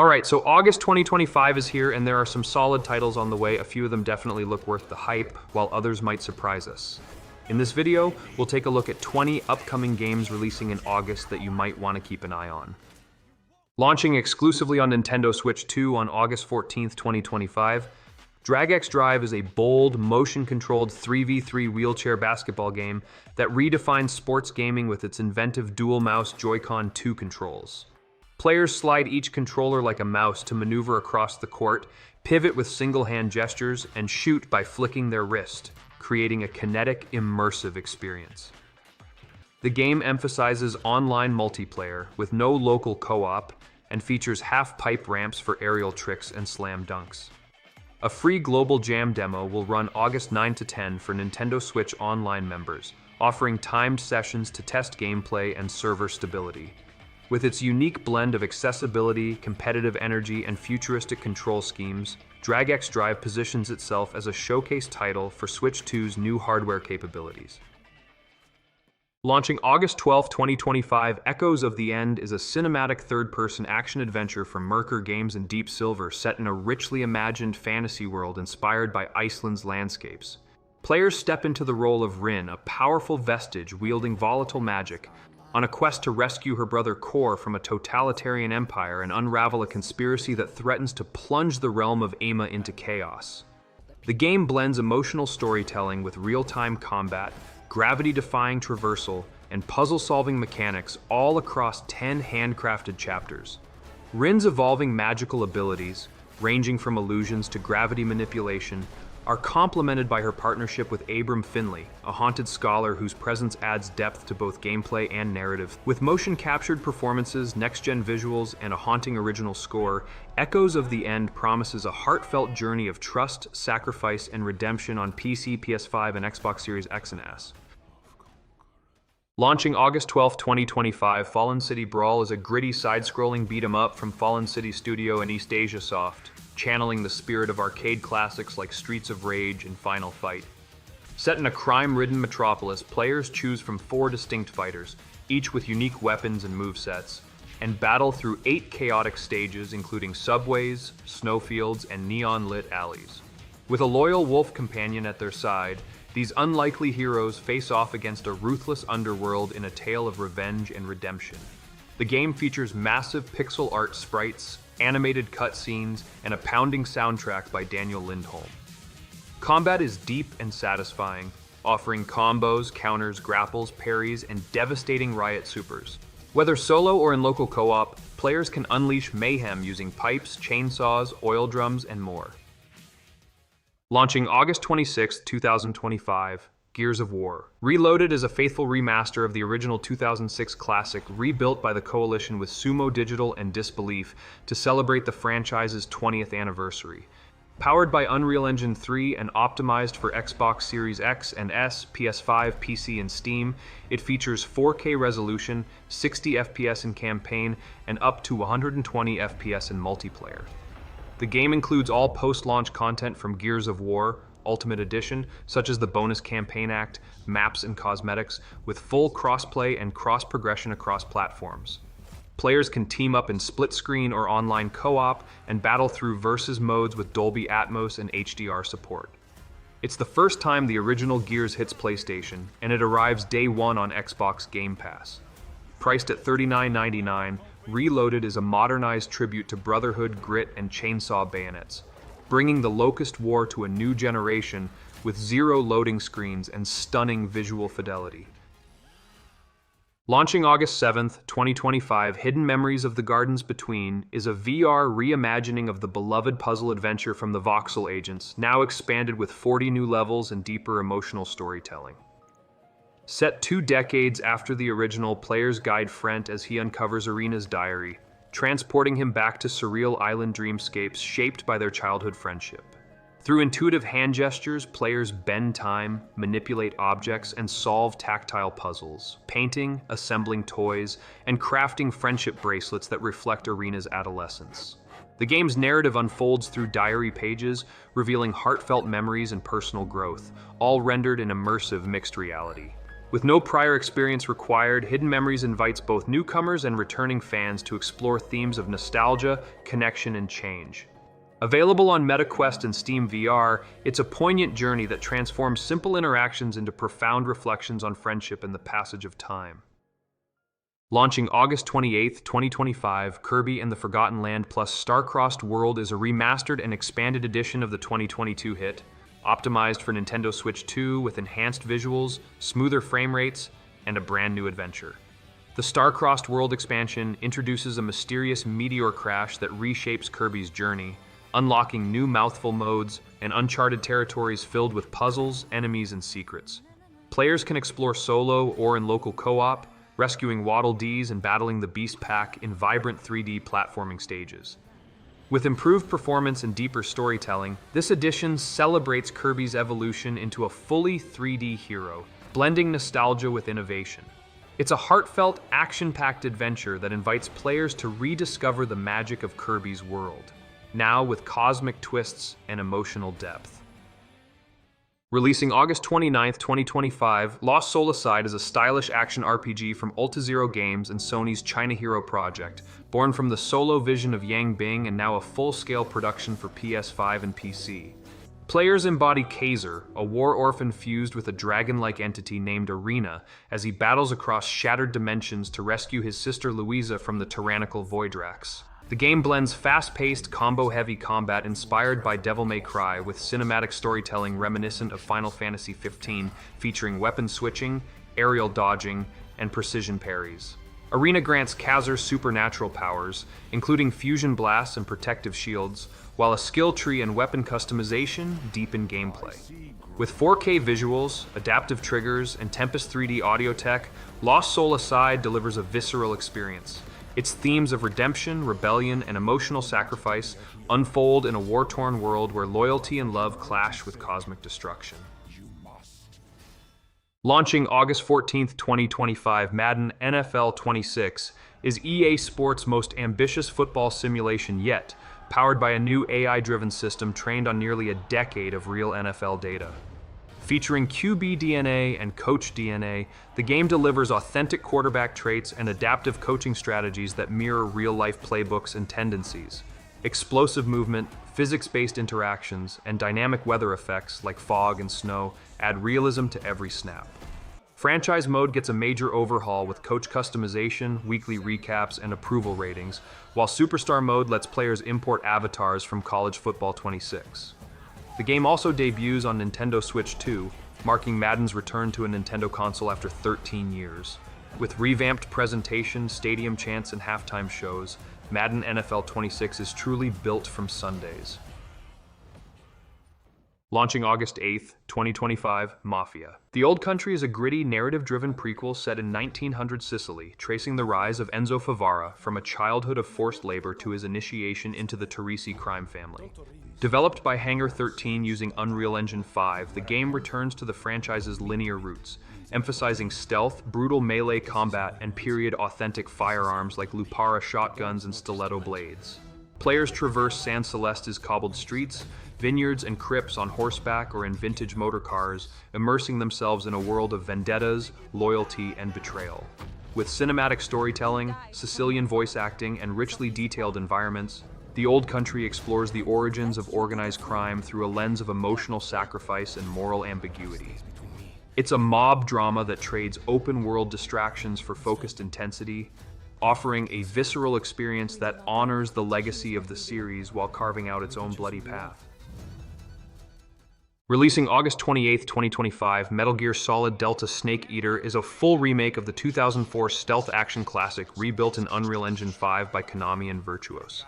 Alright, so August 2025 is here and there are some solid titles on the way. A few of them definitely look worth the hype, while others might surprise us. In this video, we'll take a look at 20 upcoming games releasing in August that you might want to keep an eye on. Launching exclusively on Nintendo Switch 2 on August 14th, 2025, Drag X Drive is a bold, motion-controlled 3v3 wheelchair basketball game that redefines sports gaming with its inventive dual-mouse Joy-Con 2 controls. Players slide each controller like a mouse to maneuver across the court, pivot with single-hand gestures, and shoot by flicking their wrist, creating a kinetic, immersive experience. The game emphasizes online multiplayer with no local co-op and features half-pipe ramps for aerial tricks and slam dunks. A free global jam demo will run August 9 to 10 for Nintendo Switch Online members, offering timed sessions to test gameplay and server stability. With its unique blend of accessibility, competitive energy, and futuristic control schemes, Drag X Drive positions itself as a showcase title for Switch 2's new hardware capabilities. Launching August 12, 2025, Echoes of the End is a cinematic third-person action-adventure from Merkur Games and Deep Silver set in a richly imagined fantasy world inspired by Iceland's landscapes. Players step into the role of Rin, a powerful vestige wielding volatile magic, on a quest to rescue her brother Kor from a totalitarian empire and unravel a conspiracy that threatens to plunge the realm of Ama into chaos. The game blends emotional storytelling with real-time combat, gravity-defying traversal, and puzzle-solving mechanics all across 10 handcrafted chapters. Rin's evolving magical abilities, ranging from illusions to gravity manipulation, are complemented by her partnership with Abram Finley, a haunted scholar whose presence adds depth to both gameplay and narrative. With motion-captured performances, next-gen visuals, and a haunting original score, Echoes of the End promises a heartfelt journey of trust, sacrifice, and redemption on PC, PS5, and Xbox Series X and S. Launching August 12, 2025, Fallen City Brawl is a gritty side-scrolling beat-em-up from Fallen City Studio and East Asia Soft, channeling the spirit of arcade classics like Streets of Rage and Final Fight. Set in a crime-ridden metropolis, players choose from 4 distinct fighters, each with unique weapons and movesets, and battle through 8 chaotic stages including subways, snowfields, and neon-lit alleys. With a loyal wolf companion at their side, these unlikely heroes face off against a ruthless underworld in a tale of revenge and redemption. The game features massive pixel art sprites, animated cutscenes, and a pounding soundtrack by Daniel Lindholm. Combat is deep and satisfying, offering combos, counters, grapples, parries, and devastating riot supers. Whether solo or in local co-op, players can unleash mayhem using pipes, chainsaws, oil drums, and more. Launching August 26, 2025, Gears of War. Reloaded is a faithful remaster of the original 2006 classic, rebuilt by the Coalition with Sumo Digital and Disbelief to celebrate the franchise's 20th anniversary. Powered by Unreal Engine 3 and optimized for Xbox Series X and S, PS5, PC, and Steam, it features 4K resolution, 60 FPS in campaign, and up to 120 FPS in multiplayer. The game includes all post-launch content from Gears of War Ultimate Edition, such as the bonus campaign act, maps, and cosmetics, with full cross-play and cross-progression across platforms. Players can team up in split-screen or online co-op and battle through versus modes with Dolby Atmos and HDR support. It's the first time the original Gears hits PlayStation, and it arrives day one on Xbox Game Pass. Priced at $39.99, Reloaded is a modernized tribute to Brotherhood, Grit, and Chainsaw Bayonets, bringing the Locust War to a new generation with 0 loading screens and stunning visual fidelity. Launching August 7th, 2025, Hidden Memories of the Gardens Between is a VR reimagining of the beloved puzzle adventure from the Voxel Agents, now expanded with 40 new levels and deeper emotional storytelling. Set 2 decades after the original, players guide Frent as he uncovers Arena's diary, transporting him back to surreal island dreamscapes shaped by their childhood friendship. Through intuitive hand gestures, players bend time, manipulate objects, and solve tactile puzzles, painting, assembling toys, and crafting friendship bracelets that reflect Arena's adolescence. The game's narrative unfolds through diary pages, revealing heartfelt memories and personal growth, all rendered in immersive mixed reality. With no prior experience required, Hidden Memories invites both newcomers and returning fans to explore themes of nostalgia, connection, and change. Available on MetaQuest and Steam VR, it's a poignant journey that transforms simple interactions into profound reflections on friendship and the passage of time. Launching August 28, 2025, Kirby and the Forgotten Land plus Star-Crossed World is a remastered and expanded edition of the 2022 hit, optimized for Nintendo Switch 2 with enhanced visuals, smoother frame rates, and a brand new adventure. The Star-Crossed World expansion introduces a mysterious meteor crash that reshapes Kirby's journey, unlocking new mouthful modes and uncharted territories filled with puzzles, enemies, and secrets. Players can explore solo or in local co-op, rescuing Waddle Dees and battling the Beast Pack in vibrant 3D platforming stages. With improved performance and deeper storytelling, this edition celebrates Kirby's evolution into a fully 3D hero, blending nostalgia with innovation. It's a heartfelt, action-packed adventure that invites players to rediscover the magic of Kirby's world, now with cosmic twists and emotional depth. Releasing August 29, 2025, Lost Soul Aside is a stylish action RPG from Ultazero Games and Sony's China Hero project, born from the solo vision of Yang Bing and now a full-scale production for PS5 and PC. Players embody Kaiser, a war orphan fused with a dragon-like entity named Arena, as he battles across shattered dimensions to rescue his sister Louisa from the tyrannical Voidrax. The game blends fast-paced, combo-heavy combat inspired by Devil May Cry with cinematic storytelling reminiscent of Final Fantasy XV, featuring weapon switching, aerial dodging, and precision parries. Arena grants Kaiser supernatural powers, including fusion blasts and protective shields, while a skill tree and weapon customization deepen gameplay. With 4K visuals, adaptive triggers, and Tempest 3D audio tech, Lost Soul Aside delivers a visceral experience. Its themes of redemption, rebellion, and emotional sacrifice unfold in a war-torn world where loyalty and love clash with cosmic destruction. Launching August 14, 2025, Madden NFL 26 is EA Sports' most ambitious football simulation yet, powered by a new AI-driven system trained on nearly a decade of real NFL data. Featuring QB DNA and Coach DNA, the game delivers authentic quarterback traits and adaptive coaching strategies that mirror real-life playbooks and tendencies. Explosive movement, physics-based interactions, and dynamic weather effects like fog and snow add realism to every snap. Franchise mode gets a major overhaul with coach customization, weekly recaps, and approval ratings, while Superstar mode lets players import avatars from College Football 26. The game also debuts on Nintendo Switch 2, marking Madden's return to a Nintendo console after 13 years. With revamped presentation, stadium chants, and halftime shows, Madden NFL 26 is truly built from Sundays. Launching August 8, 2025, Mafia. The Old Country is a gritty, narrative-driven prequel set in 1900 Sicily, tracing the rise of Enzo Favara from a childhood of forced labor to his initiation into the Teresi crime family. Developed by Hangar 13 using Unreal Engine 5, the game returns to the franchise's linear roots, emphasizing stealth, brutal melee combat, and period-authentic firearms like Lupara shotguns and stiletto blades. Players traverse San Celeste's cobbled streets, vineyards, and crypts on horseback or in vintage motor cars, immersing themselves in a world of vendettas, loyalty, and betrayal. With cinematic storytelling, Sicilian voice acting, and richly detailed environments, The Old Country explores the origins of organized crime through a lens of emotional sacrifice and moral ambiguity. It's a mob drama that trades open-world distractions for focused intensity, offering a visceral experience that honors the legacy of the series while carving out its own bloody path. Releasing August 28, 2025, Metal Gear Solid Delta Snake Eater is a full remake of the 2004 stealth action classic rebuilt in Unreal Engine 5 by Konami and Virtuos.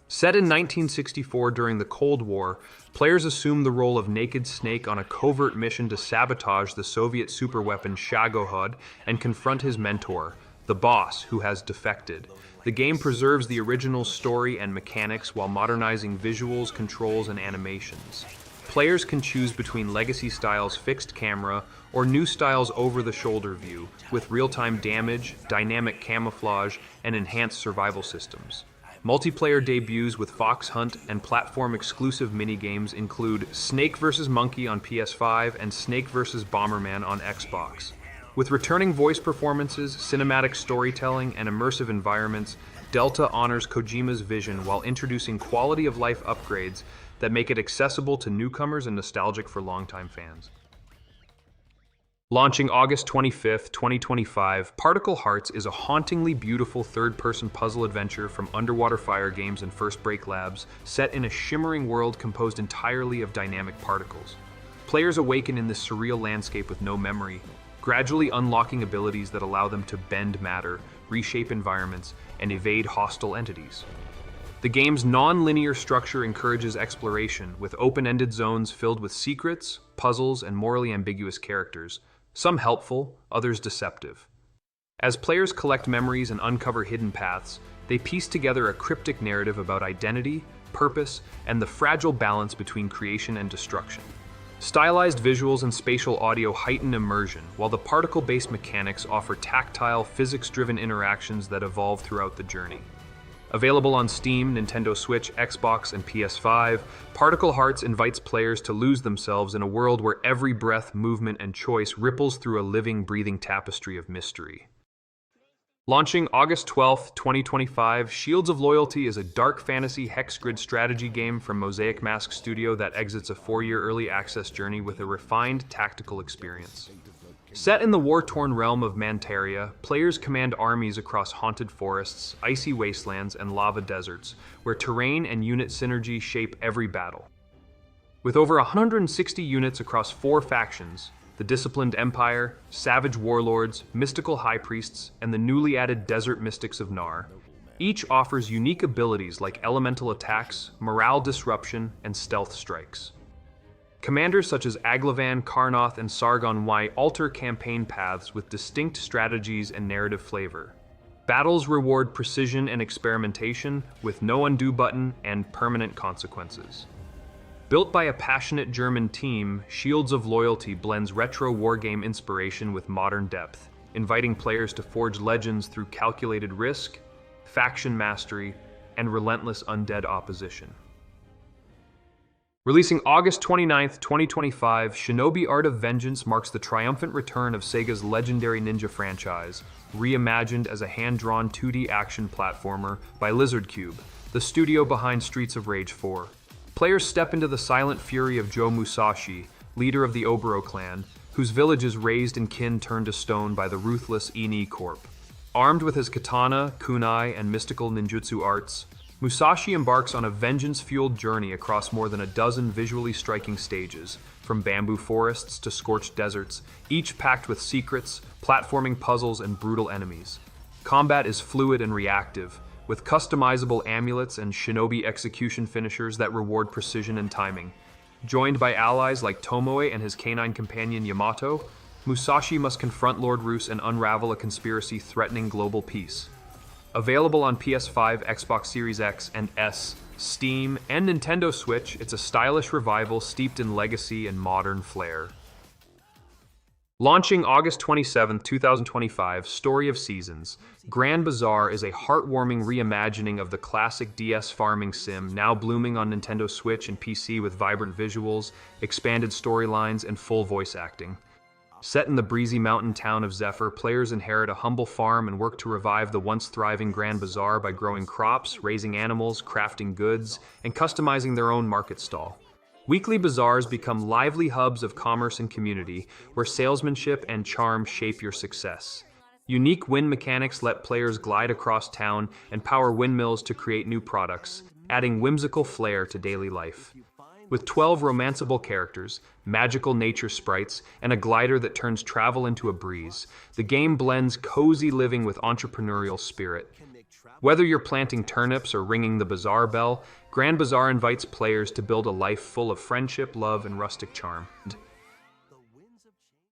Set in 1964 during the Cold War, players assume the role of Naked Snake on a covert mission to sabotage the Soviet superweapon Shagohod and confront his mentor, the Boss, who has defected. The game preserves the original story and mechanics while modernizing visuals, controls, and animations. Players can choose between Legacy style's fixed camera or new style's over-the-shoulder view, with real-time damage, dynamic camouflage, and enhanced survival systems. Multiplayer debuts with Fox Hunt and platform-exclusive minigames include Snake vs. Monkey on PS5 and Snake vs. Bomberman on Xbox. With returning voice performances, cinematic storytelling, and immersive environments, Delta honors Kojima's vision while introducing quality-of-life upgrades that make it accessible to newcomers and nostalgic for longtime fans. Launching August 25th, 2025, Particle Hearts is a hauntingly beautiful third-person puzzle adventure from Underwater Fire Games and First Break Labs, set in a shimmering world composed entirely of dynamic particles. Players awaken in this surreal landscape with no memory, gradually unlocking abilities that allow them to bend matter, reshape environments, and evade hostile entities. The game's non-linear structure encourages exploration, with open-ended zones filled with secrets, puzzles, and morally ambiguous characters, some helpful, others deceptive. As players collect memories and uncover hidden paths, they piece together a cryptic narrative about identity, purpose, and the fragile balance between creation and destruction. Stylized visuals and spatial audio heighten immersion, while the particle-based mechanics offer tactile, physics-driven interactions that evolve throughout the journey. Available on Steam, Nintendo Switch, Xbox, and PS5, Particle Hearts invites players to lose themselves in a world where every breath, movement, and choice ripples through a living, breathing tapestry of mystery. Launching August 12th, 2025, Shields of Loyalty is a dark fantasy hex grid strategy game from Mosaic Mask Studio that exits a 4-year early access journey with a refined tactical experience. Set in the war-torn realm of Mantaria, players command armies across haunted forests, icy wastelands, and lava deserts, where terrain and unit synergy shape every battle. With over 160 units across 4 factions, the Disciplined Empire, Savage Warlords, Mystical High Priests, and the newly added Desert Mystics of Nar, each offers unique abilities like elemental attacks, morale disruption, and stealth strikes. Commanders such as Aglavan, Karnoth, and Sargon Y alter campaign paths with distinct strategies and narrative flavor. Battles reward precision and experimentation with no undo button and permanent consequences. Built by a passionate German team, Shields of Loyalty blends retro wargame inspiration with modern depth, inviting players to forge legends through calculated risk, faction mastery, and relentless undead opposition. Releasing August 29th, 2025, Shinobi Art of Vengeance marks the triumphant return of Sega's legendary ninja franchise, reimagined as a hand-drawn 2D action platformer by Lizard Cube, the studio behind Streets of Rage 4. Players step into the silent fury of Joe Musashi, leader of the Oboro clan, whose village is razed and kin turned to stone by the ruthless Ini Corp. Armed with his katana, kunai, and mystical ninjutsu arts, Musashi embarks on a vengeance-fueled journey across more than a dozen visually striking stages, from bamboo forests to scorched deserts, each packed with secrets, platforming puzzles, and brutal enemies. Combat is fluid and reactive, with customizable amulets and shinobi execution finishers that reward precision and timing. Joined by allies like Tomoe and his canine companion Yamato, Musashi must confront Lord Roos and unravel a conspiracy threatening global peace. Available on PS5, Xbox Series X and S, Steam, and Nintendo Switch, it's a stylish revival steeped in legacy and modern flair. Launching August 27, 2025, Story of Seasons, Grand Bazaar is a heartwarming reimagining of the classic DS farming sim, now blooming on Nintendo Switch and PC with vibrant visuals, expanded storylines, and full voice acting. Set in the breezy mountain town of Zephyr, players inherit a humble farm and work to revive the once thriving Grand Bazaar by growing crops, raising animals, crafting goods, and customizing their own market stall. Weekly bazaars become lively hubs of commerce and community, where salesmanship and charm shape your success. Unique win mechanics let players glide across town and power windmills to create new products, adding whimsical flair to daily life. With 12 romanceable characters, magical nature sprites, and a glider that turns travel into a breeze, the game blends cozy living with entrepreneurial spirit. Whether you're planting turnips or ringing the bazaar bell, Grand Bazaar invites players to build a life full of friendship, love, and rustic charm.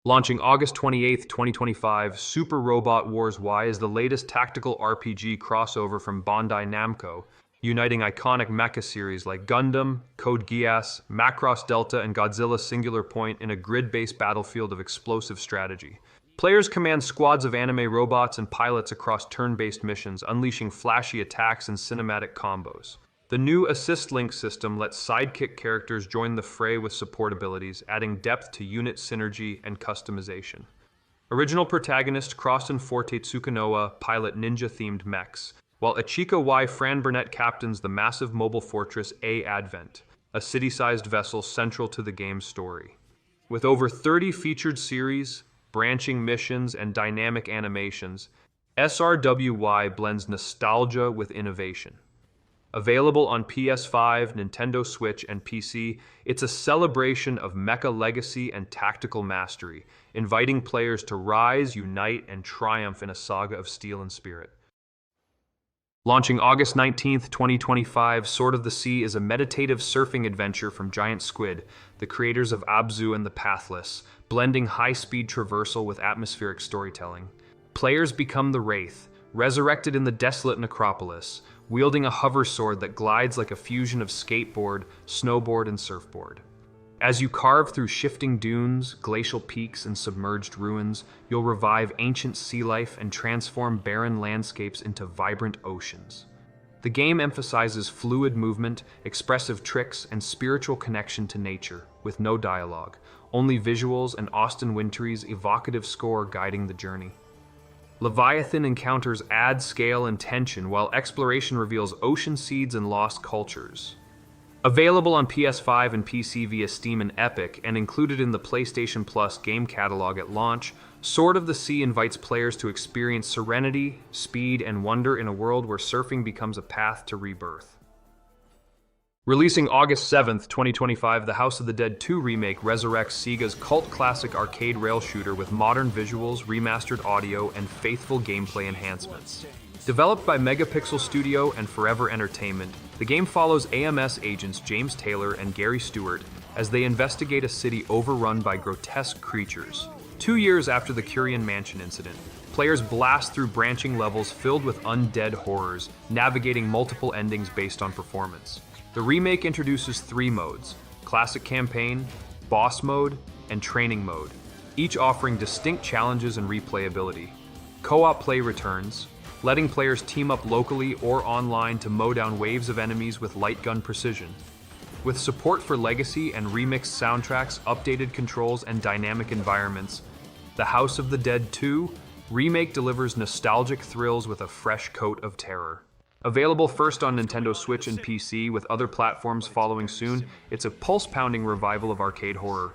Launching August 28, 2025, Super Robot Wars Y is the latest tactical RPG crossover from Bandai Namco, uniting iconic mecha series like Gundam, Code Geass, Macross Delta, and Godzilla Singular Point in a grid-based battlefield of explosive strategy. Players command squads of anime robots and pilots across turn-based missions, unleashing flashy attacks and cinematic combos. The new Assist Link system lets sidekick characters join the fray with support abilities, adding depth to unit synergy and customization. Original protagonist Croston Forte Tsukanoa pilot ninja-themed mechs, while Ichika Y. Fran Burnett captains the massive mobile fortress A Advent, a city-sized vessel central to the game's story. With over 30 featured series, branching missions, and dynamic animations, SRWY blends nostalgia with innovation. Available on PS5, Nintendo Switch, and PC, it's a celebration of mecha legacy and tactical mastery, inviting players to rise, unite, and triumph in a saga of steel and spirit. Launching August 19th, 2025, Sword of the Sea is a meditative surfing adventure from Giant Squid, the creators of Abzu and the Pathless, blending high-speed traversal with atmospheric storytelling. Players become the Wraith, resurrected in the desolate necropolis, wielding a hover sword that glides like a fusion of skateboard, snowboard, and surfboard. As you carve through shifting dunes, glacial peaks, and submerged ruins, you'll revive ancient sea life and transform barren landscapes into vibrant oceans. The game emphasizes fluid movement, expressive tricks, and spiritual connection to nature, with no dialogue, only visuals and Austin Wintory's evocative score guiding the journey. Leviathan encounters add scale and tension, while exploration reveals ocean seeds and lost cultures. Available on PS5 and PC via Steam and Epic, and included in the PlayStation Plus game catalog at launch, Sword of the Sea invites players to experience serenity, speed, and wonder in a world where surfing becomes a path to rebirth. Releasing August 7th, 2025, The House of the Dead 2 Remake resurrects Sega's cult classic arcade rail shooter with modern visuals, remastered audio, and faithful gameplay enhancements. Developed by Megapixel Studio and Forever Entertainment, the game follows AMS agents James Taylor and Gary Stewart as they investigate a city overrun by grotesque creatures. 2 years after the Curian Mansion incident, players blast through branching levels filled with undead horrors, navigating multiple endings based on performance. The remake introduces 3 modes: Classic Campaign, Boss Mode, and Training Mode, each offering distinct challenges and replayability. Co-op play returns, letting players team up locally or online to mow down waves of enemies with light gun precision. With support for legacy and remixed soundtracks, updated controls, and dynamic environments, The House of the Dead 2 Remake delivers nostalgic thrills with a fresh coat of terror. Available first on Nintendo Switch and PC, with other platforms following soon, it's a pulse-pounding revival of arcade horror.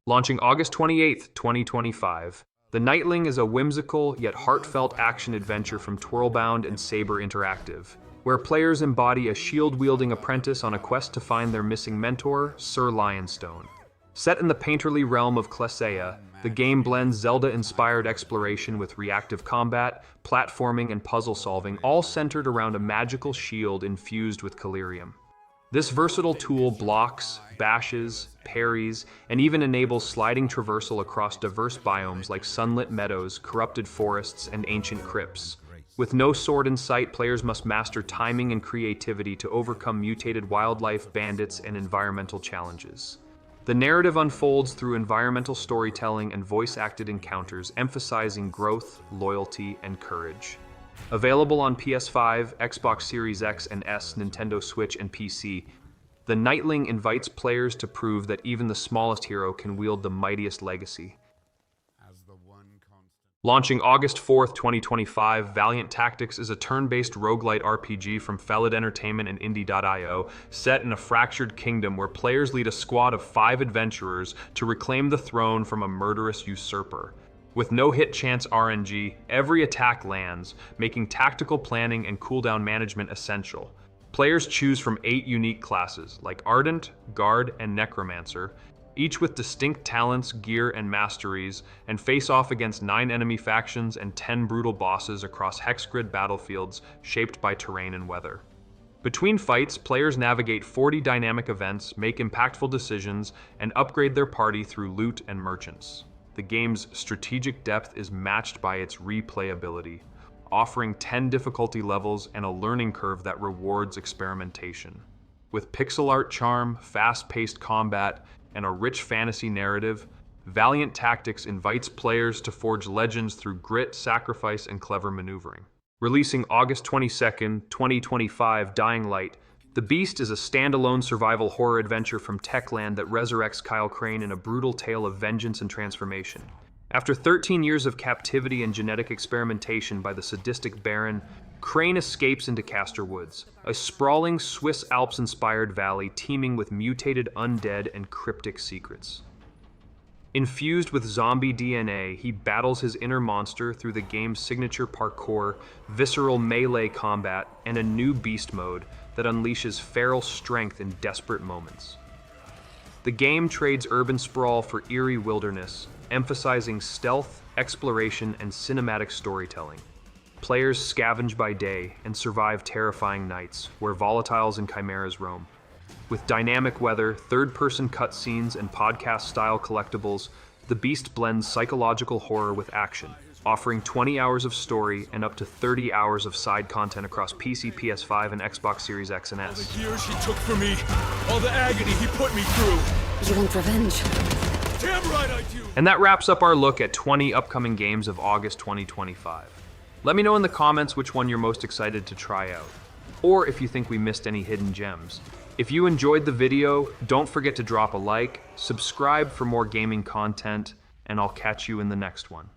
Launching August 28th, 2025, The Knightling is a whimsical yet heartfelt action-adventure from Twirlbound and Saber Interactive, where players embody a shield-wielding apprentice on a quest to find their missing mentor, Sir Lionstone. Set in the painterly realm of Klesea, the game blends Zelda-inspired exploration with reactive combat, platforming, and puzzle-solving, all centered around a magical shield infused with Calirium. This versatile tool blocks, bashes, parries, and even enables sliding traversal across diverse biomes like sunlit meadows, corrupted forests, and ancient crypts. With no sword in sight, players must master timing and creativity to overcome mutated wildlife, bandits, and environmental challenges. The narrative unfolds through environmental storytelling and voice-acted encounters, emphasizing growth, loyalty, and courage. Available on PS5, Xbox Series X and S, Nintendo Switch, and PC, The Knightling invites players to prove that even the smallest hero can wield the mightiest legacy. Launching August 4th, 2025, Valiant Tactics is a turn-based roguelite RPG from Felid Entertainment and Indie.io, set in a fractured kingdom where players lead a squad of 5 adventurers to reclaim the throne from a murderous usurper. With no hit chance RNG, every attack lands, making tactical planning and cooldown management essential. Players choose from 8 unique classes, like Ardent, Guard, and Necromancer, each with distinct talents, gear, and masteries, and face off against 9 enemy factions and 10 brutal bosses across hex-grid battlefields shaped by terrain and weather. Between fights, players navigate 40 dynamic events, make impactful decisions, and upgrade their party through loot and merchants. The game's strategic depth is matched by its replayability, offering 10 difficulty levels and a learning curve that rewards experimentation. With pixel art charm, fast-paced combat, and a rich fantasy narrative, Valiant Tactics invites players to forge legends through grit, sacrifice, and clever maneuvering. Releasing August 22nd, 2025, Dying Light. The Beast is a standalone survival horror adventure from Techland that resurrects Kyle Crane in a brutal tale of vengeance and transformation. After 13 years of captivity and genetic experimentation by the sadistic Baron, Crane escapes into Castor Woods, a sprawling Swiss Alps-inspired valley teeming with mutated undead and cryptic secrets. Infused with zombie DNA, he battles his inner monster through the game's signature parkour, visceral melee combat, and a new beast mode that unleashes feral strength in desperate moments. The game trades urban sprawl for eerie wilderness, emphasizing stealth, exploration, and cinematic storytelling. Players scavenge by day and survive terrifying nights, where volatiles and chimeras roam. With dynamic weather, third-person cutscenes, and podcast-style collectibles, the Beast blends psychological horror with action, offering 20 hours of story and up to 30 hours of side content across PC, PS5, and Xbox Series X and S. All the years he took from me, all the agony he put me through. You want revenge? Damn right I do! And that wraps up our look at 20 upcoming games of August 2025. Let me know in the comments which one you're most excited to try out, or if you think we missed any hidden gems. If you enjoyed the video, don't forget to drop a like, subscribe for more gaming content, and I'll catch you in the next one.